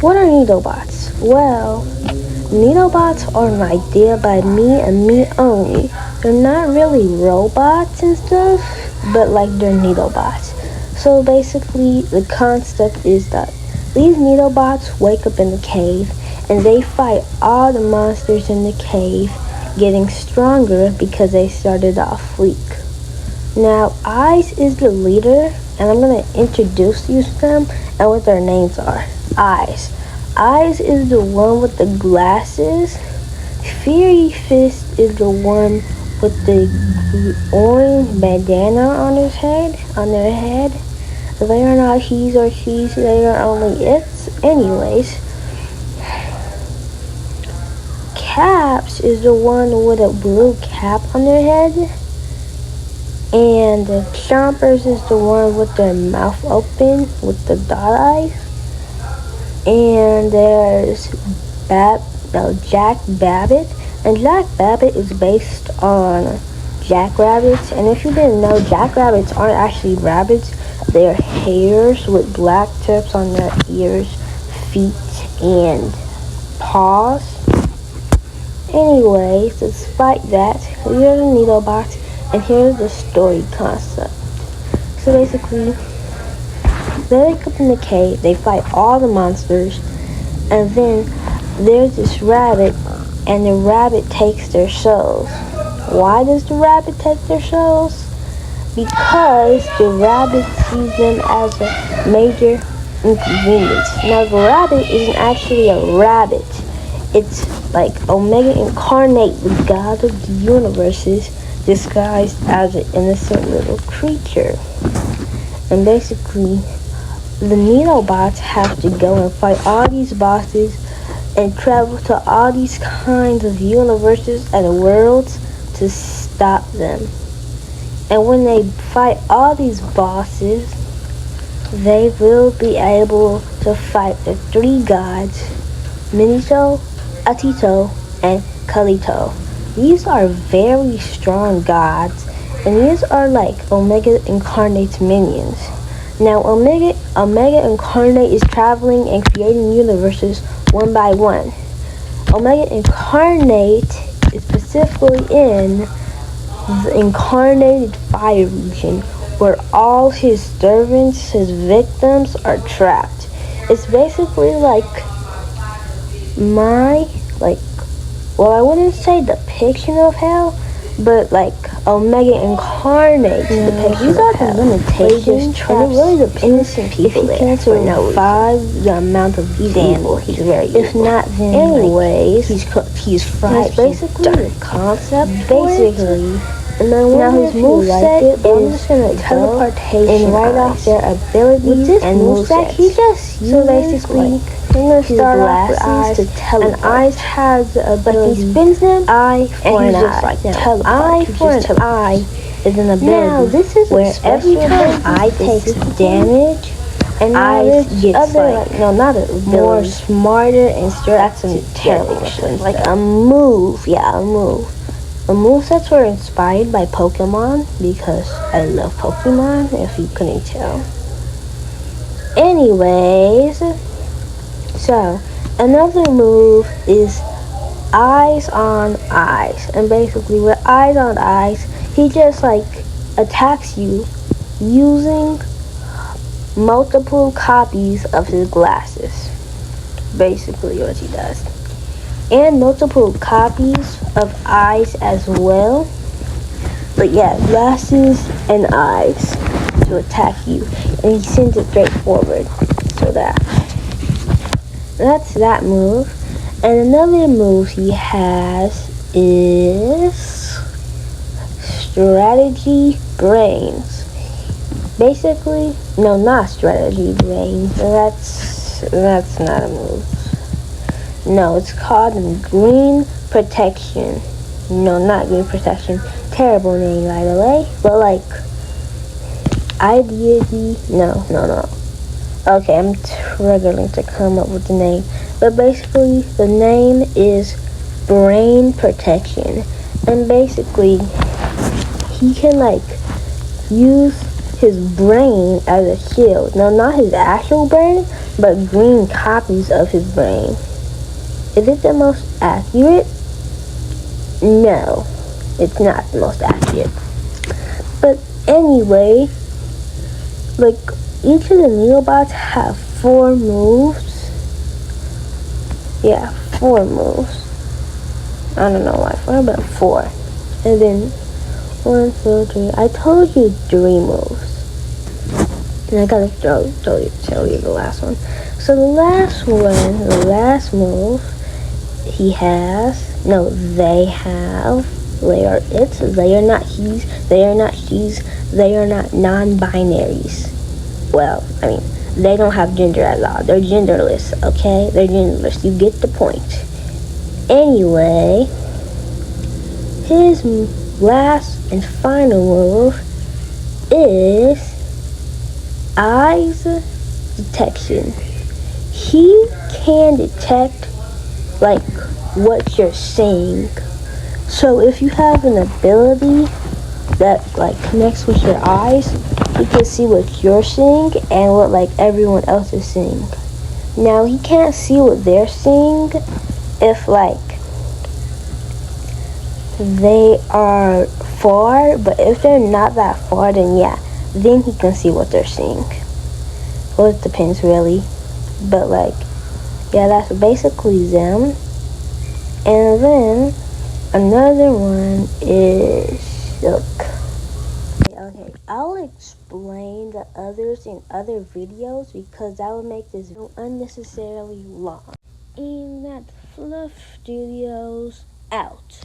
What are Netobots? Well, Netobots are an idea by me and me only. They're not really robots and stuff, but like they're Netobots. So basically, the concept is that these Netobots wake up in the cave and they fight all the monsters in the cave, getting stronger because they started off weak. Now, Eyes is the leader, and I'm going to introduce you to them and what their names are. Eyes. Eyes is the one with the glasses. Fury Fist is the one with the orange bandana on their head. They are not he's or she's, they are only it's. Anyways, Caps is the one with a blue cap on their head. And the Chompers is the one with their mouth open with the dot eyes. And there's Jack Babbitt. And Jack Babbitt is based on jackrabbits. And if you didn't know, jackrabbits aren't actually rabbits. They're hares with black tips on their ears, feet, and paws. Anyways, despite that, here's the Netobots, and here's the story concept. So basically, they wake up in the cave, they fight all the monsters, and then there's this rabbit, and the rabbit takes their souls. Why does the rabbit take their souls? Because the rabbit sees them as a major inconvenience. Now, the rabbit isn't actually a rabbit. It's like Omega Incarnate, the god of the universes, disguised as an innocent little creature. And basically, the Netobots have to go and fight all these bosses and travel to all these kinds of universes and worlds to stop them. And when they fight all these bosses, they will be able to fight the three gods, Minito, Atito, and Kalito. These are very strong gods, and these are like Omega Incarnate's minions. Now, Omega Incarnate is traveling and creating universes one by one. Omega Incarnate is specifically in the Incarnated Fire region, where all his servants, his victims, are trapped. It's basically like I wouldn't say depiction of hell, but like Omega Incarnate's depiction. These are the limitations, and it really depends innocent people if he can't survive the amount of evil he's very evil. If not, then anyways, he's fried. That's basically the concept. Basically. And then now his moveset is just gonna teleportation and write off their abilities and moveset. He just uses basically his glasses to teleport. And Eyes has the ability. He spins them eye for an eye. Eye for an eye is an ability. Now this is where every time Eye takes damage, and Eyes gets more smarter and that's a terrible thing. Like a move, a move. The movesets were inspired by Pokemon because I love Pokemon, if you couldn't tell. Anyways, so another move is Eyes on Eyes. And basically with Eyes on Eyes, he just like attacks you using multiple copies of his glasses. Basically what he does. And multiple copies of Eyes as well. But yeah, glasses and Eyes to attack you. And he sends it straight forward. So that's that move. And another move he has is strategy brains. Basically, no, not strategy brains. That's not a move. No, it's called green protection. No, not green protection. Terrible name, by the way. But like, ideally, no. Okay, I'm struggling to come up with the name. But basically, the name is brain protection. And basically, he can like use his brain as a shield. No, not his actual brain, but green copies of his brain. Is it the most accurate? No, it's not the most accurate. But anyway, like, each of the Neobots have 4 moves. Yeah, 4 moves. I don't know why 4, but 4. And then 1, 2, 3. I told you 3 moves. And I gotta tell you the last one. So the last move, they have, they are it, they are not he's, they are not she's, they are not non-binaries. Well, I mean, they don't have gender at all. They're genderless, okay? They're genderless. You get the point. Anyway, his last and final move is eyes detection. He can detect like what you're seeing. So if you have an ability that like connects with your eyes, he can see what you're seeing and what like everyone else is seeing. Now he can't see what they're seeing if like they are far, but if they're not that far, then yeah, then he can see what they're seeing. Well, it depends really, but like, yeah, that's basically them. And then another one is Silk. Okay, I'll explain the others in other videos because that would make this video unnecessarily long. And that Fluff Studios out.